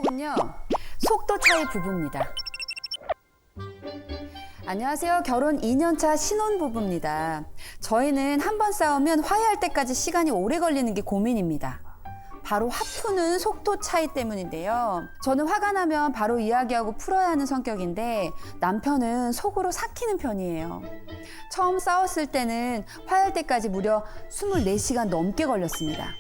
주인공은요, 속도 차이 부부입니다. 안녕하세요. 결혼 2년차 신혼부부입니다. 저희는 한 번 싸우면 화해할 때까지 시간이 오래 걸리는 게 고민입니다. 바로 화푸는 속도 차이 때문인데요. 저는 화가 나면 바로 이야기하고 풀어야 하는 성격인데 남편은 속으로 삭히는 편이에요. 처음 싸웠을 때는 화해할 때까지 무려 24시간 넘게 걸렸습니다.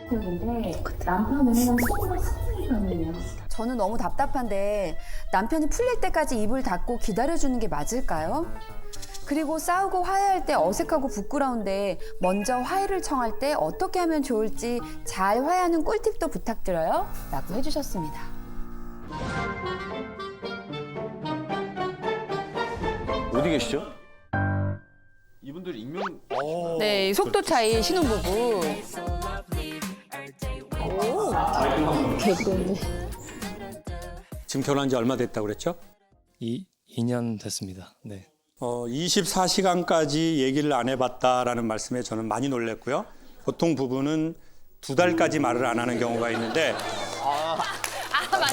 근데 남편은 속으로 삭히는 편이에요. 저는 너무 답답한데 남편이 풀릴 때까지 입을 닫고 기다려주는 게 맞을까요? 그리고 싸우고 화해할 때 어색하고 부끄러운데 먼저 화해를 청할 때 어떻게 하면 좋을지 잘 화해하는 꿀팁도 부탁드려요 라고 해주셨습니다. 어디 계시죠? 이분들 익명 네, 속도 차이 신혼부부. 지금 결혼한 지 얼마 됐다고 그랬죠? 2년 됐습니다. 네. 24시간까지 얘기를 안 해봤다라는 말씀에 저는 많이 놀랐고요. 보통 부부는 2달까지 말을 안 하는 경우가 있는데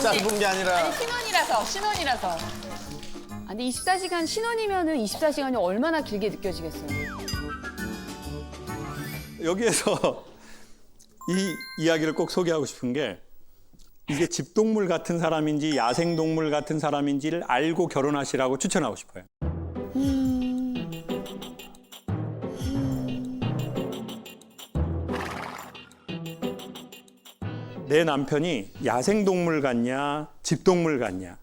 짧은 게 아니라 신혼이라서. 아, 근데 24시간 신혼이면은 24시간이 얼마나 길게 느껴지겠어요. 여기에서 이 이야기를 꼭 소개하고 싶은 게 이게 집동물 같은 사람인지 야생동물 같은 사람인지를 알고 결혼하시라고 추천하고 싶어요. 내 남편이 야생동물 같냐, 집동물 같냐.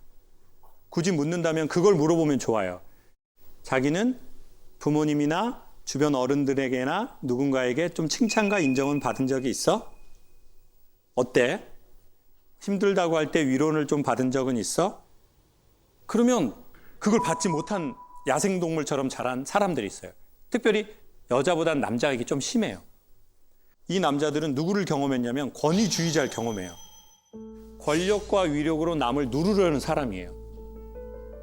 굳이 묻는다면 그걸 물어보면 좋아요. 자기는 부모님이나 주변 어른들에게나 누군가에게 좀 칭찬과 인정은 받은 적이 있어? 어때? 힘들다고 할 때 위로를 좀 받은 적은 있어? 그러면 그걸 받지 못한 야생동물처럼 자란 사람들이 있어요. 특별히 여자보단 남자에게 좀 심해요. 이 남자들은 누구를 경험했냐면 권위주의자를 경험해요. 권력과 위력으로 남을 누르려는 사람이에요.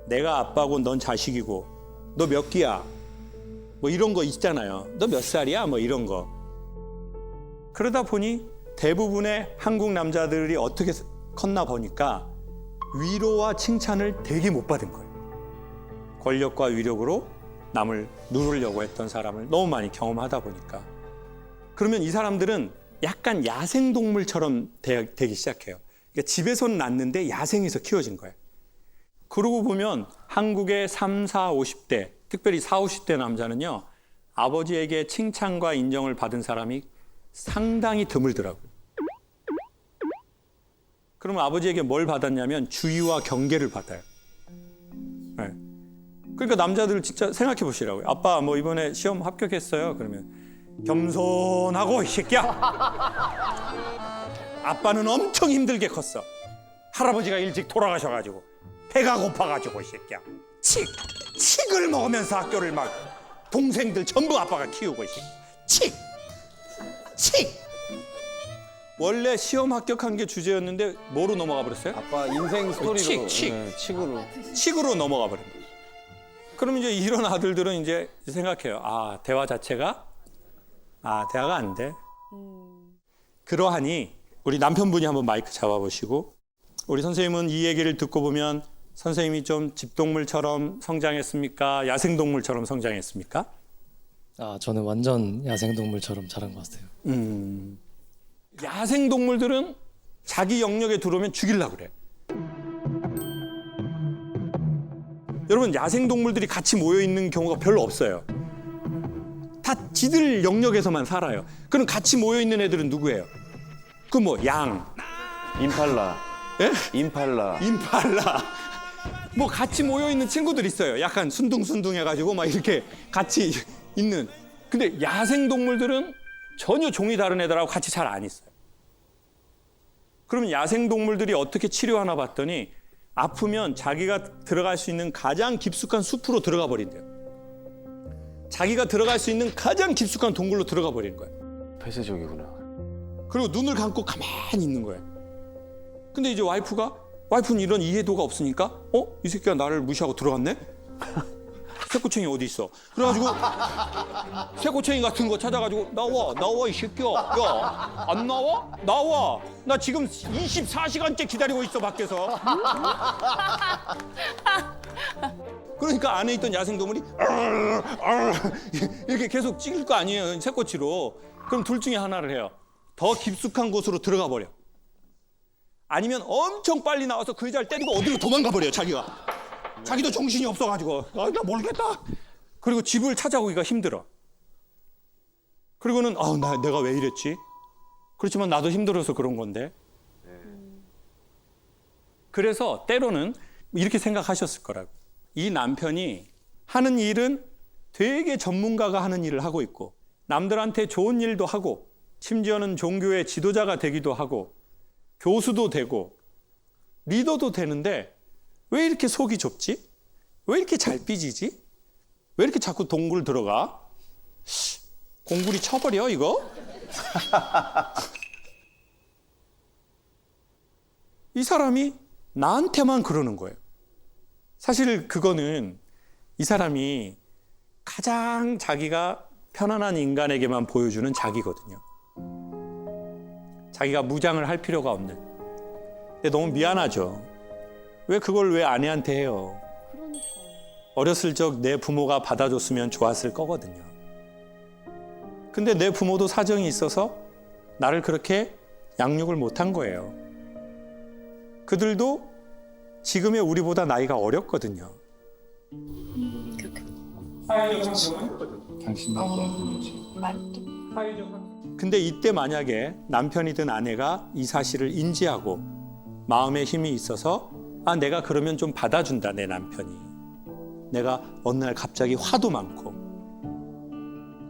내가 아빠고 넌 자식이고 너 몇 끼야? 뭐 이런 거 있잖아요. 너 몇 살이야? 뭐 이런 거. 그러다 보니 대부분의 한국 남자들이 어떻게 컸나 보니까 위로와 칭찬을 되게 못 받은 거예요. 권력과 위력으로 남을 누르려고 했던 사람을 너무 많이 경험하다 보니까. 그러면 이 사람들은 약간 야생동물처럼 되기 시작해요. 그러니까 집에서는 낳는데 야생에서 키워진 거예요. 그러고 보면 한국의 3, 4, 50대, 특별히 4, 50대 남자는요, 아버지에게 칭찬과 인정을 받은 사람이 상당히 드물더라고요. 그러면 아버지에게 뭘 받았냐면 주의와 경계를 받아요. 네. 그러니까 남자들 진짜 생각해 보시라고요. 아빠 뭐 이번에 시험 합격했어요. 그러면 겸손하고 이 새끼야. 아빠는 엄청 힘들게 컸어. 할아버지가 일찍 돌아가셔가지고 배가 고파가지고 이 새끼야. 칡을 먹으면서 학교를 막 동생들 전부 아빠가 키우고 있어. 칡. 원래 시험 합격한 게 주제였는데 뭐로 넘어가 버렸어요? 아빠 인생 스토리로 칡. 네, 칙으로. 칡으로 넘어가 버린 거예요. 그럼 이제 이런 아들들은 이제 생각해요. 아, 대화 자체가 대화가 안 돼. 그러하니 우리 남편분이 한번 마이크 잡아보시고 우리 선생님은 이 얘기를 듣고 보면 선생님이 좀 집동물처럼 성장했습니까? 야생동물처럼 성장했습니까? 저는 완전 야생동물처럼 자란 것 같아요. 야생동물들은 자기 영역에 들어오면 죽이려고 그래. 여러분, 야생동물들이 같이 모여있는 경우가 별로 없어요. 다 지들 영역에서만 살아요. 그럼 같이 모여있는 애들은 누구예요? 그 뭐 양, 임팔라. 예? 임팔라. 임팔라. 뭐 같이 모여있는 친구들 있어요. 약간 순둥순둥해가지고 막 이렇게 같이 있는. 근데 야생동물들은 전혀 종이 다른 애들하고 같이 잘 안 있어요. 그러면 야생동물들이 어떻게 치료하나 봤더니 아프면 자기가 들어갈 수 있는 가장 깊숙한 숲으로 들어가 버린대요. 자기가 들어갈 수 있는 가장 깊숙한 동굴로 들어가 버리는 거예요. 폐쇄적이구나. 그리고 눈을 감고 가만히 있는 거예요. 근데 이제 와이프는 이런 이해도가 없으니까 이 새끼가 나를 무시하고 들어갔네? 새꼬챙이 어디 있어? 그래가지고 새꼬챙이 같은 거 찾아가지고 나와 이 새끼야. 야, 안 나와? 나와. 나 지금 24시간째 기다리고 있어 밖에서. 그러니까 안에 있던 야생동물이 이렇게 계속 찍을 거 아니에요, 새꼬치로. 그럼 둘 중에 하나를 해요. 더 깊숙한 곳으로 들어가 버려. 아니면 엄청 빨리 나와서 그 여자를 때리고 어디로 도망가 버려요, 자기가. 자기도 정신이 없어가지고. 나 모르겠다. 그리고 집을 찾아오기가 힘들어. 그리고는 내가 왜 이랬지? 그렇지만 나도 힘들어서 그런 건데. 그래서 때로는 이렇게 생각하셨을 거라고. 이 남편이 하는 일은 되게 전문가가 하는 일을 하고 있고 남들한테 좋은 일도 하고 심지어는 종교의 지도자가 되기도 하고 교수도 되고 리더도 되는데 왜 이렇게 속이 좁지? 왜 이렇게 잘 삐지지? 왜 이렇게 자꾸 동굴 들어가? 공구리 쳐버려 이거? 이 사람이 나한테만 그러는 거예요. 사실 그거는 이 사람이 가장 자기가 편안한 인간에게만 보여주는 자기거든요. 자기가 무장을 할 필요가 없는. 근데 너무 미안하죠. 왜 그걸 왜 아내한테 해요? 어렸을 적 내 부모가 받아줬으면 좋았을 거거든요. 근데 내 부모도 사정이 있어서 나를 그렇게 양육을 못한 거예요. 그들도 지금의 우리보다 나이가 어렸거든요. 근데 이때 만약에 남편이든 아내가 이 사실을 인지하고 마음에 힘이 있어서 내가 그러면 좀 받아준다, 내 남편이. 내가 어느 날 갑자기 화도 많고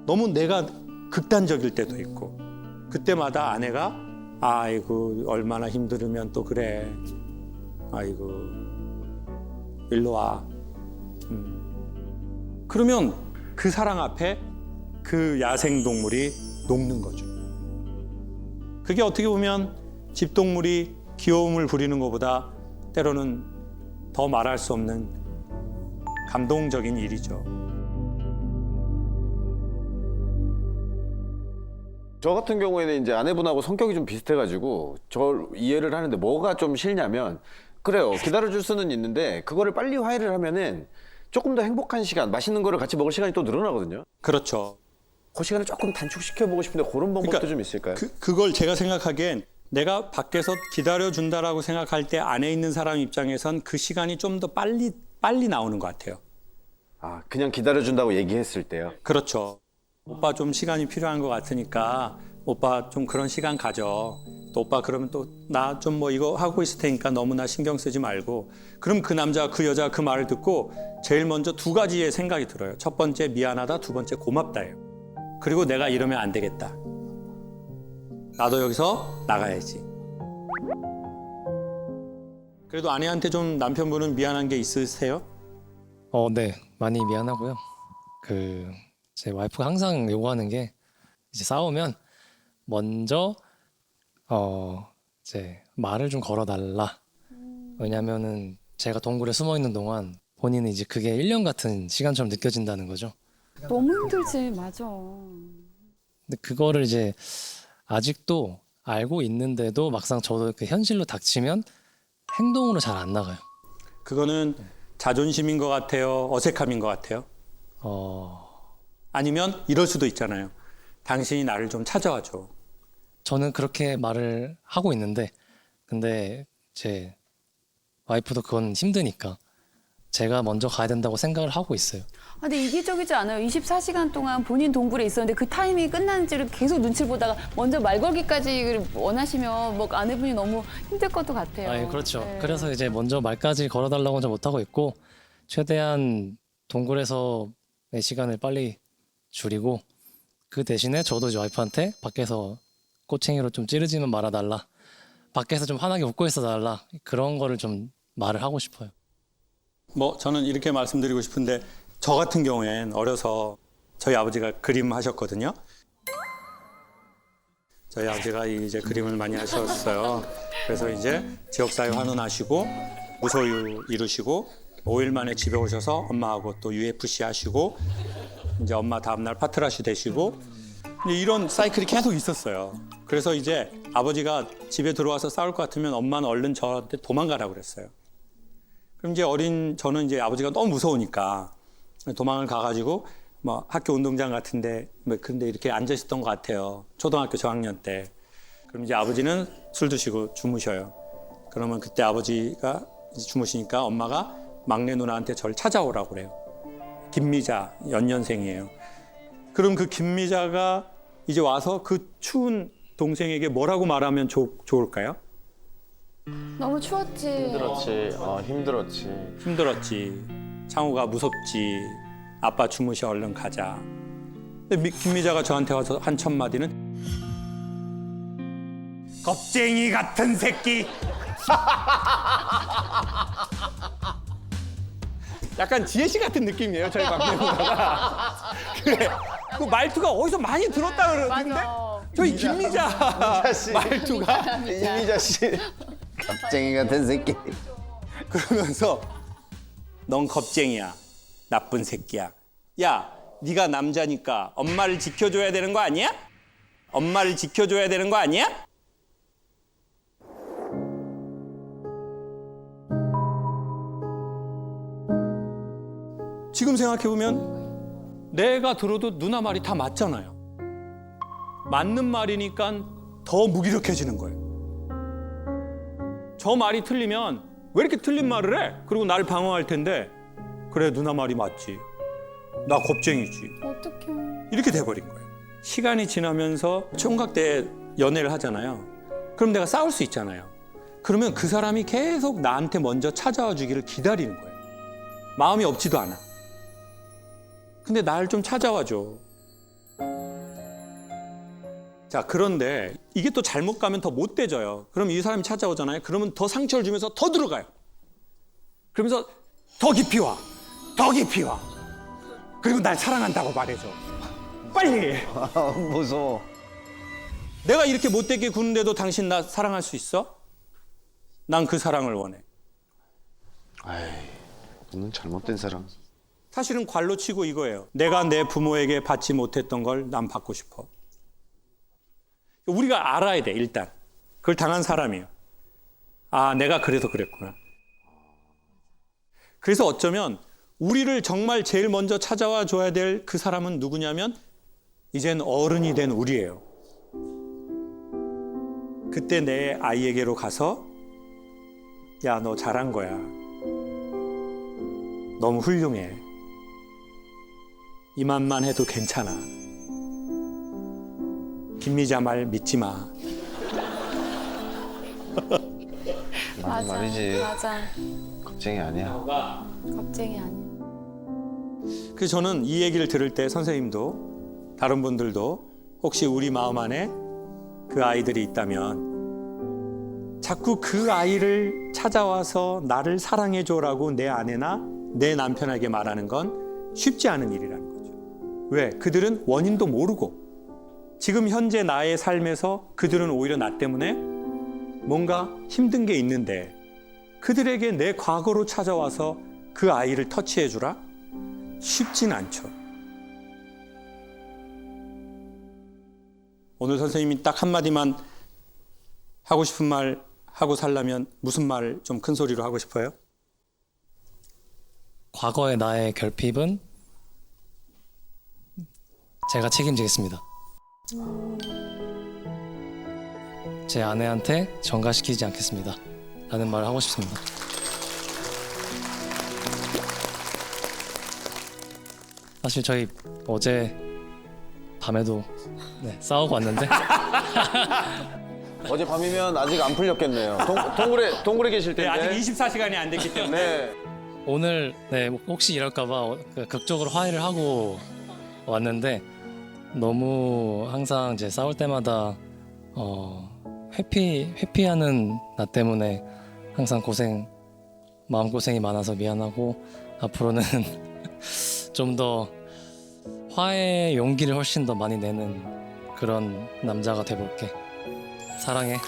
너무 내가 극단적일 때도 있고 그때마다 아내가 아이고 얼마나 힘들으면 또 그래. 아이고 일로 와. 그러면 그 사랑 앞에 그 야생동물이 녹는 거죠. 그게 어떻게 보면 집동물이 귀여움을 부리는 것보다 때로는 더 말할 수 없는 감동적인 일이죠. 저 같은 경우에는 이제 아내분하고 성격이 좀 비슷해가지고 저 이해를 하는데 뭐가 좀 싫냐면 그래요. 기다려줄 수는 있는데 그거를 빨리 화해를 하면은 조금 더 행복한 시간, 맛있는 거를 같이 먹을 시간이 또 늘어나거든요. 그렇죠. 그 시간을 조금 단축시켜보고 싶은데 그런 방법도 그러니까 좀 있을까요? 그걸 제가 생각하기엔 내가 밖에서 기다려준다라고 생각할 때 안에 있는 사람 입장에선 그 시간이 좀 더 빨리 나오는 것 같아요. 아, 그냥 기다려준다고 얘기했을 때요? 그렇죠. 오빠 좀 시간이 필요한 것 같으니까 오빠 좀 그런 시간 가져. 또 오빠 그러면 또 나 좀 뭐 이거 하고 있을 테니까 너무나 신경 쓰지 말고. 그럼 그 남자, 그 여자 그 말을 듣고 제일 먼저 두 가지의 생각이 들어요. 첫 번째 미안하다, 두 번째 고맙다예요. 그리고 내가 이러면 안 되겠다. 나도 여기서 나가야지. 그래도 아내한테 좀 남편분은 미안한 게 있으세요? 네, 많이 미안하고요. 제 와이프가 항상 요구하는 게 이제 싸우면 먼저 이제 말을 좀 걸어달라. 왜냐면은 제가 동굴에 숨어 있는 동안 본인은 이제 그게 1년 같은 시간처럼 느껴진다는 거죠. 너무 힘들지, 맞아. 근데 그거를 이제 아직도 알고 있는데도 막상 저도 그 현실로 닥치면 행동으로 잘 안 나가요. 그거는 자존심인 것 같아요? 어색함인 것 같아요? 아니면 이럴 수도 있잖아요. 당신이 나를 좀 찾아와 줘. 저는 그렇게 말을 하고 있는데 근데 제 와이프도 그건 힘드니까 제가 먼저 가야 된다고 생각을 하고 있어요. 근데 이기적이지 않아요. 24시간 동안 본인 동굴에 있었는데 그 타이밍이 끝나는지를 계속 눈치를 보다가 먼저 말 걸기까지 원하시면 뭐 아내분이 너무 힘들 것도 같아요. 그렇죠. 네. 그래서 이제 먼저 말까지 걸어달라고는 좀 못하고 있고 최대한 동굴에서의 시간을 빨리 줄이고 그 대신에 저도 이제 와이프한테 밖에서 꼬챙이로 좀 찌르지는 말아달라. 밖에서 좀 환하게 웃고 있어달라. 그런 거를 좀 말을 하고 싶어요. 저는 이렇게 말씀드리고 싶은데 저 같은 경우엔 어려서 저희 아버지가 그림 하셨거든요. 저희 아버지가 이제 그림을 많이 하셨어요. 그래서 이제 지역사회 환원하시고 무소유 이루시고 5일 만에 집에 오셔서 엄마하고 또 UFC 하시고 이제 엄마 다음날 파트라시 되시고 이제 이런 사이클이 계속 있었어요. 그래서 이제 아버지가 집에 들어와서 싸울 것 같으면 엄마는 얼른 저한테 도망가라고 그랬어요. 그럼 이제 저는 이제 아버지가 너무 무서우니까 도망을 가가지고 뭐 학교 운동장 같은데 뭐 근데 이렇게 앉아 있었던 것 같아요. 초등학교 저학년 때. 그럼 이제 아버지는 술 드시고 주무셔요. 그러면 그때 아버지가 이제 주무시니까 엄마가 막내 누나한테 저를 찾아오라고 그래요. 김미자 연년생이에요. 그럼 그 김미자가 이제 와서 그 추운 동생에게 뭐라고 말하면 좋을까요? 너무 추웠지. 힘들었지. 힘들었지. 힘들었지. 창호가 무섭지. 아빠 주무셔 얼른 가자. 근데 김미자가 저한테 와서 한 첫 마디는 겁쟁이 같은 새끼. 약간 지혜 씨 같은 느낌이에요. 저희 막내 누나가. 그래. 그 말투가 어디서 많이 들었다 그러는데 저희 김미자 말투가 이미자 씨. 갑쟁이 같은 새끼. 그러면서 넌 겁쟁이야. 나쁜 새끼야. 야, 네가 남자니까 엄마를 지켜줘야 되는 거 아니야? 엄마를 지켜줘야 되는 거 아니야? 지금 생각해보면 내가 들어도 누나 말이 다 맞잖아요. 맞는 말이니까 더 무기력해지는 거예요. 저 말이 틀리면 왜 이렇게 틀린 말을 해? 그리고 나를 방어할 텐데 그래 누나 말이 맞지. 나 겁쟁이지. 어떡해. 이렇게 돼버린 거예요. 시간이 지나면서 총각 때 연애를 하잖아요. 그럼 내가 싸울 수 있잖아요. 그러면 그 사람이 계속 나한테 먼저 찾아와 주기를 기다리는 거예요. 마음이 없지도 않아. 근데 날 좀 찾아와 줘. 자, 그런데 이게 또 잘못 가면 더 못돼져요. 그럼 이 사람이 찾아오잖아요. 그러면 더 상처를 주면서 더 들어가요. 그러면서 더 깊이 와. 더 깊이 와. 그리고 날 사랑한다고 말해줘. 빨리. 무서워. 내가 이렇게 못되게 구는데도 당신 나 사랑할 수 있어? 난 그 사랑을 원해. 아이, 너는 잘못된 사람. 사실은 관로 치고 이거예요. 내가 내 부모에게 받지 못했던 걸 난 받고 싶어. 우리가 알아야 돼, 일단. 그걸 당한 사람이에요. 아, 내가 그래서 그랬구나. 그래서 어쩌면 우리를 정말 제일 먼저 찾아와 줘야 될 그 사람은 누구냐면 이젠 어른이 된 우리예요. 그때 내 아이에게로 가서 야, 너 잘한 거야. 너무 훌륭해. 이만만 해도 괜찮아. 김미자 말 믿지 마. 맞는 말이지. 맞아. 겁쟁이 아니야. 겁쟁이 아니야. 그래서 저는 이 얘기를 들을 때 선생님도 다른 분들도 혹시 우리 마음 안에 그 아이들이 있다면 자꾸 그 아이를 찾아와서 나를 사랑해줘라고 내 아내나 내 남편에게 말하는 건 쉽지 않은 일이라는 거죠. 왜? 그들은 원인도 모르고 지금 현재 나의 삶에서 그들은 오히려 나 때문에 뭔가 힘든 게 있는데 그들에게 내 과거로 찾아와서 그 아이를 터치해주라? 쉽진 않죠. 오늘 선생님이 딱 한마디만 하고 싶은 말 하고 살려면 무슨 말 좀 큰 소리로 하고 싶어요? 과거의 나의 결핍은 제가 책임지겠습니다. 제 아내한테 전가시키지 않겠습니다. 라는 말을 하고 싶습니다. 사실 저희 어제 밤에도 싸우고 왔는데 어제 밤이면 아직 안 풀렸겠네요. 동굴에 계실 텐데. 아직 24시간이 안 됐기 때문에. 네. 오늘 혹시 이럴까봐 극적으로 화해를 하고 왔는데 너무 항상 이제 싸울 때마다 회피하는 나 때문에 항상 마음고생이 많아서 미안하고 앞으로는 좀 더 화해의 용기를 훨씬 더 많이 내는 그런 남자가 돼볼게. 사랑해.